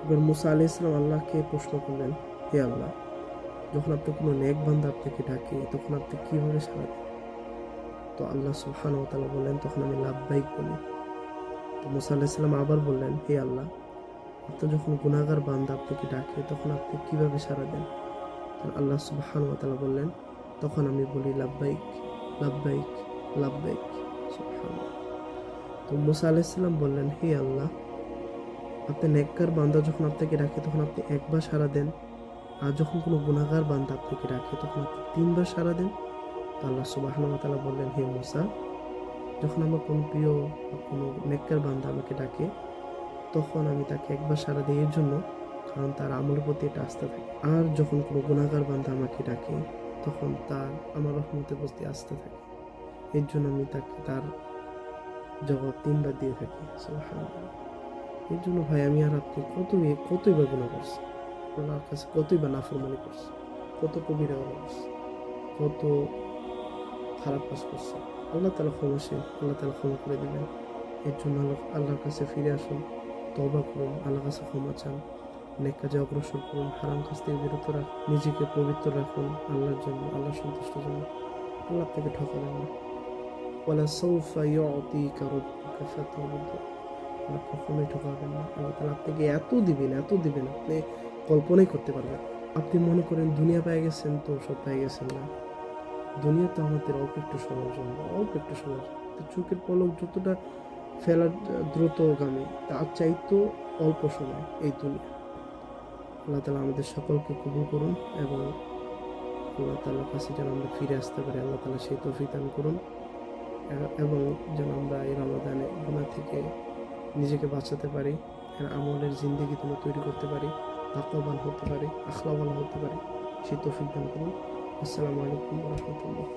এবার মুসা আলাইহিস সালাম আল্লাহকে প্রশ্ন করলেন, হে আল্লাহ, যখন আপনি কোনো নেক বান্দা আপনাকে ডাকে তখন আপনি কিভাবে সাড়া দেন? তো আল্লাহ সুবহানাহু ওয়া তাআলা বললেন, তখন আমি লাব্বাইক বলি। তো মুসা আলাইহিস সালাম আবার বললেন, হে আল্লাহ, আপনি যখন গুনাহগার বান্দা আপনাকে ডাকে তখন আপনি কিভাবে সাড়া দেন? আল্লাহ সুবহানাহু ওয়া তাআলা বললেন, তখন আমি বলি লাব্বাইক, লাব্বাইক, লাব্বাইক। সুবহানাল্লাহ। তো মুসা আলাইহিস সালাম বললেন, হে আল্লাহ, আপনি নেককার বান্দা যখন আপনাকে ডাকে তখন আপনি একবার সাড়া দেন, আর যখন কোনো গুনাহগার বান্দা আপনাকে ডাকে তখন আপনি তিনবার সাড়া দেন। তো আল্লাহ সুবহানাহু ওয়া তাআলা বললেন, হে মুসা, যখন আমার কোনো প্রিয় বা কোনো নেককার বান্দা আমাকে ডাকে তখন আমি তাকে একবার সাড়া দিই এর জন্য, কারণ তার আমলের প্রতি একটা আস্থা থাকে। আর যখন কোনো গুনাহগার বান্দা আমাকে ডাকে তখন তার আমার রহমতের প্রতি আস্থা থাকে, এর জন্য আমি তাকে তার জবাব তিনবার দিয়ে থাকি। সুবহানাল্লাহ। এর জন্য ভাই আমি আর আপনি কতই বা গুনাহ করছি, আল্লাহর কাছে কতই বা নাফরমানি করছি, কত কবিরা গুনাহ করছি, কত খারাপ কাজ করছি। আল্লাহ তাআলা ক্ষমাশীল, আল্লাহ তাআলা ক্ষমা করে দিবেন। এর জন্য আল্লাহর কাছে ফিরে আসুন, তওবা করুন, আল্লাহর কাছে ক্ষমা চান, নেক কাজে অগ্রসর করুন, হারাম কাজ থেকে বিরত রাখুন, নিজেকে পবিত্র রাখুন আল্লাহর জন্য, আল্লাহর সন্তুষ্টির জন্য। আল্লাহ আপনাকে ঠকাবেন না। ওয়ালা সাউফা ইউতিকা রাব্বুকা ফাতারদা। আল্লাহ কখনোই ঠকাবেন না। আল্লাহ তাআলা আপনাকে এত দিবেন, এত দিবেন আপনি কল্পনাই করতে পারবেন। আপনি মনে করেন দুনিয়া পেয়ে গেছেন তো সব পেয়ে গেছেন না। দুনিয়া তো আমাদের অল্প একটু সময়ের জন্য, অল্প একটু সময়ের জন্য। তো চোখের পলক যতটা ফেলার দ্রুতগামী, তার চাইতেও অল্প সময় এই দুনিয়া। আল্লাহ তাআলা আমাদের সকলকে কবুল করুন এবং আল্লাহ তাআলার কাছে যেন আমরা ফিরে আসতে পারি, আল্লাহ তাআলা সেই তৌফিক দান করুন এবং যেন আমরা এই রমাদানে গুনাহ থেকে নিজেকে বাঁচাতে পারি, আমলের জিন্দেগি যেন তৈরি করতে পারি, তাকওয়াবান হতে পারি, আখলাওয়ালা হতে পারি, সেই তৌফিক দান করুন। আসসালামু আলাইকুম ওয়া রাহমাতুল্লাহ।